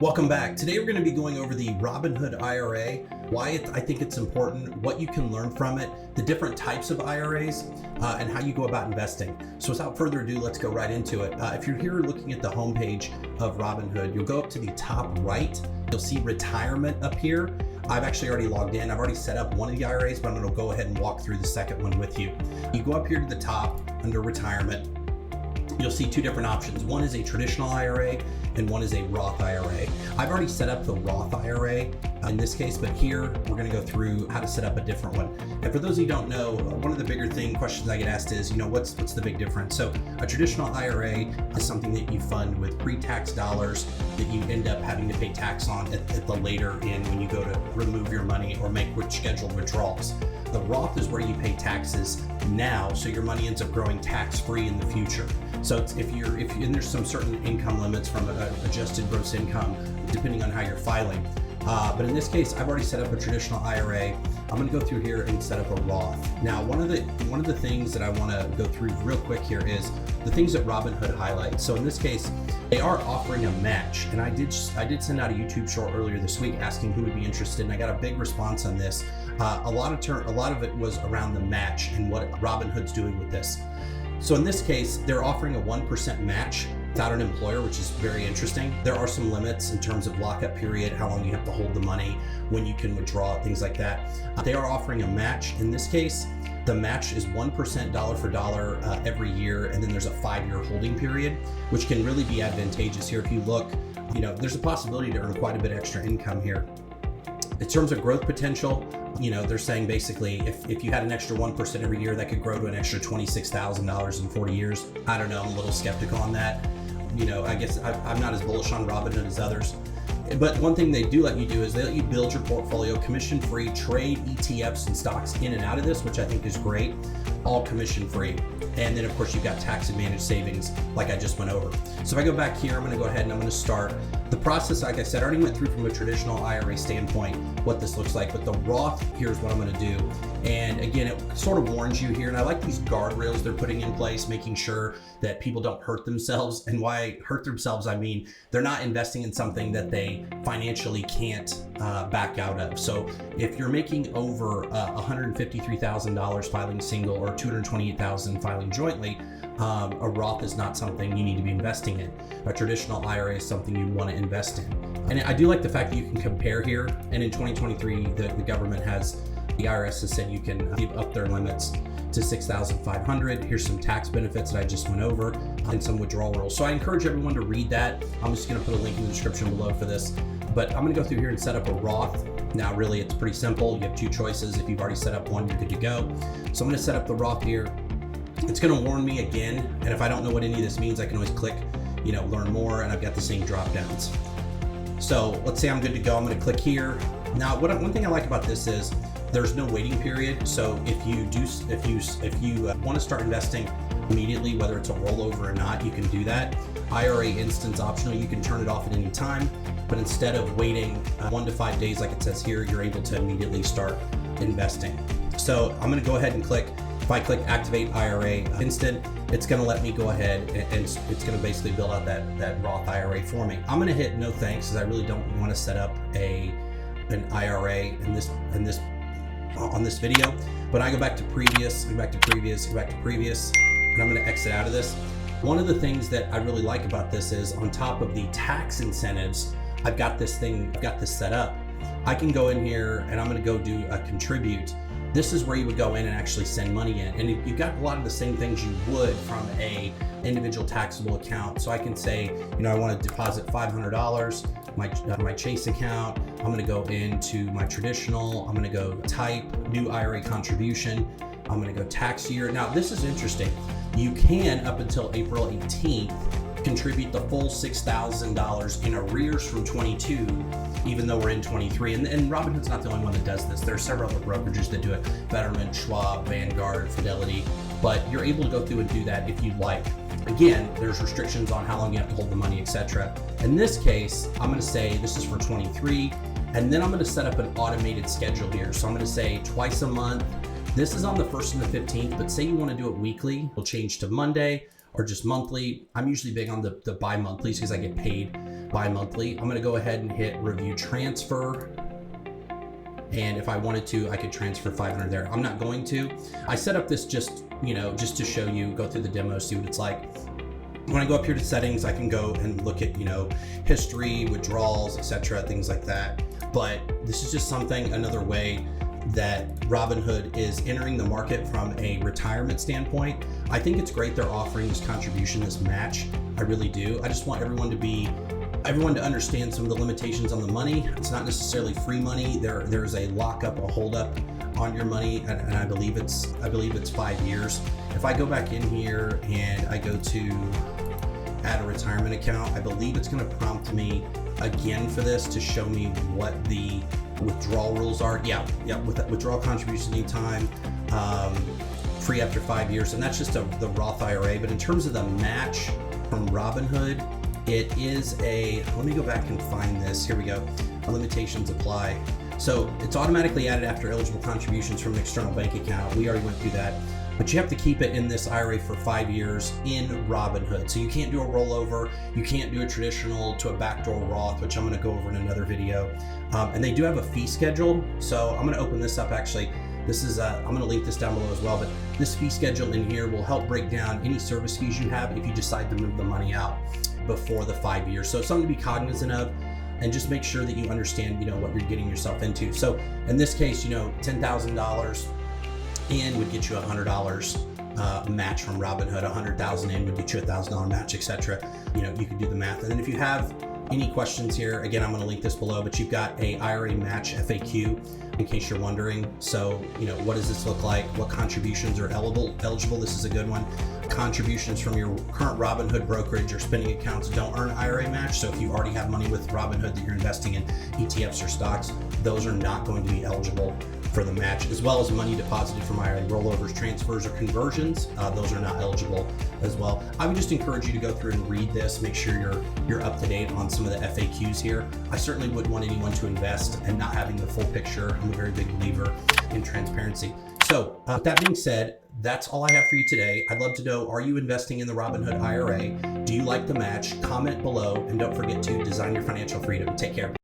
Welcome back. Today we're going to be going over the Robinhood IRA, why I think it's important, what you can learn from it, the different types of IRAs, and how you go about investing. So without further ado, let's go right into it. If you're here looking at the homepage of Robinhood, you'll go up to the top right. You'll see retirement up here. I've actually already logged in. I've already set up one of the IRAs, but I'm going to go ahead and walk through the second one with you. You go up here to the top under retirement. You'll see two different options. One is a traditional IRA and one is a Roth IRA. I've already set up the Roth IRA in this case, but here we're going to go through how to set up a different one. And for those of you who don't know, one of the bigger questions I get asked is, what's the big difference? So a traditional IRA is something that you fund with pre-tax dollars that you end up having to pay tax on at the later end when you go to remove your money or make scheduled withdrawals. The Roth is where you pay taxes now, so your money ends up growing tax-free in the future. So and there's some certain income limits from adjusted gross income, depending on how you're filing. But in this case, I've already set up a traditional IRA. I'm going to go through here and set up a Roth. Now, one of the things that I want to go through real quick here is the things that Robinhood highlights. So in this case, they are offering a match, and I did send out a YouTube short earlier this week asking who would be interested, and I got a big response on this. A lot of it was around the match and what Robinhood's doing with this. So in this case, they're offering a 1% match without an employer, which is very interesting. There are some limits in terms of lockup period, how long you have to hold the money, when you can withdraw, things like that. They are offering a match. In this case, the match is 1% dollar for dollar every year, and then there's a 5-year holding period, which can really be advantageous here. If you look, there's a possibility to earn quite a bit extra income here. In terms of growth potential, they're saying basically if you had an extra 1% every year, that could grow to an extra $26,000 in 40 years. I don't know, I'm a little skeptical on that. I guess I'm not as bullish on Robinhood as others. But one thing they do let you do is they let you build your portfolio commission-free, trade ETFs and stocks in and out of this, which I think is great, all commission-free. And then of course you've got tax advantage savings like I just went over. So if I go back here, I'm going to go ahead and I'm going to start the process. Like I said, I already went through from a traditional IRA standpoint what this looks like, but the Roth, here's what I'm going to do. And again, it sort of warns you here, and I like these guardrails they're putting in place, making sure that people don't hurt themselves. And why hurt themselves, I mean, they're not investing in something that they financially can't back out of. So if you're making over $153,000 filing single or $228,000 filing jointly, a Roth is not something you need to be investing in. A traditional IRA is something you want to invest in. And I do like the fact that you can compare here. And in 2023, the government the IRS has said you can give up their limits to $6,500. Here's some tax benefits that I just went over and some withdrawal rules. So I encourage everyone to read that. I'm just going to put a link in the description below for this. But I'm going to go through here and set up a Roth. Now, really, it's pretty simple. You have two choices. If you've already set up one, you're good to go. So I'm going to set up the Roth here. It's going to warn me again. And if I don't know what any of this means, I can always click, learn more, and I've got the same drop downs. So let's say I'm good to go. I'm going to click here. Now, one thing I like about this is there's no waiting period. So if you want to start investing immediately, whether it's a rollover or not, you can do that. IRA instance optional, you can turn it off at any time, but instead of waiting 1 to 5 days like it says here, you're able to immediately start investing. So I'm going to go ahead and click. If I click activate IRA instant, it's going to let me go ahead and it's going to basically build out that Roth IRA for me. I'm going to hit no thanks because I really don't want to set up an IRA on this video. But I go back to previous, go back to previous, and I'm going to exit out of this. One of the things that I really like about this is on top of the tax incentives, I've got this set up. I can go in here and I'm going to go do a contribute. This is where you would go in and actually send money in. And you've got a lot of the same things you would from a individual taxable account. So I can say, I want to deposit $500, my Chase account. I'm going to go into my traditional. I'm going to go type new IRA contribution. I'm going to go tax year. Now, this is interesting. You can, up until April 18th, contribute the full $6,000 in arrears from 22, even though we're in 23. And Robinhood's not the only one that does this. There are several other brokerages that do it: Betterment, Schwab, Vanguard, Fidelity. But you're able to go through and do that if you'd like. Again, there's restrictions on how long you have to hold the money, etc. In this case, I'm going to say this is for 23, and then I'm going to set up an automated schedule here. So I'm going to say twice a month. This is on the 1st and the 15th, but say you want to do it weekly, we'll change to Monday, or just monthly. I'm usually big on the bi-monthlies because I get paid bi-monthly. I'm gonna go ahead and hit review transfer. And if I wanted to, I could transfer 500 there. I'm not going to. I set up this just to show you, go through the demo, see what it's like. When I go up here to settings, I can go and look at, history, withdrawals, etc., things like that. But this is just something, another way that Robinhood is entering the market from a retirement standpoint. I think it's great they're offering this contribution, this match. I really do. I just want everyone to understand some of the limitations on the money. It's not necessarily free money. There's a lockup, a holdup on your money, and I believe it's 5 years. If I go back in here and I go to add a retirement account, I believe it's going to prompt me again for this to show me what the withdrawal rules are. Yeah, with withdrawal contribution anytime, free after 5 years, and that's just the Roth IRA. But in terms of the match from Robinhood, it is let me go back and find this. Here we go. Limitations apply. So it's automatically added after eligible contributions from an external bank account. We already went through that. But you have to keep it in this IRA for 5 years in Robinhood. So you can't do a rollover. You can't do a traditional to a backdoor Roth, which I'm going to go over in another video. And they do have a fee schedule. So I'm going to open this up actually. This is, I'm going to link this down below as well, but this fee schedule in here will help break down any service fees you have if you decide to move the money out before the 5 years. So it's something to be cognizant of, and just make sure that you understand, what you're getting yourself into. So in this case, $10,000 in would get you $100 match from Robinhood. 100,000 in would get you $1,000 match, etc. You can do the math. And then if you have any questions here, again, I'm going to link this below, but you've got a IRA match FAQ in case you're wondering. So, what does this look like? What contributions are eligible? This is a good one. Contributions from your current Robinhood brokerage or spending accounts don't earn IRA match. So if you already have money with Robinhood that you're investing in ETFs or stocks, those are not going to be eligible for the match, as well as money deposited from IRA rollovers, transfers, or conversions. Those are not eligible as well. I would just encourage you to go through and read this, make sure you're up to date on some of the FAQs here. I certainly wouldn't want anyone to invest and not having the full picture. I'm a very big believer in transparency. So with that being said, that's all I have for you today. I'd love to know, are you investing in the Robinhood IRA? Do you like the match? Comment below, and don't forget to design your financial freedom. Take care.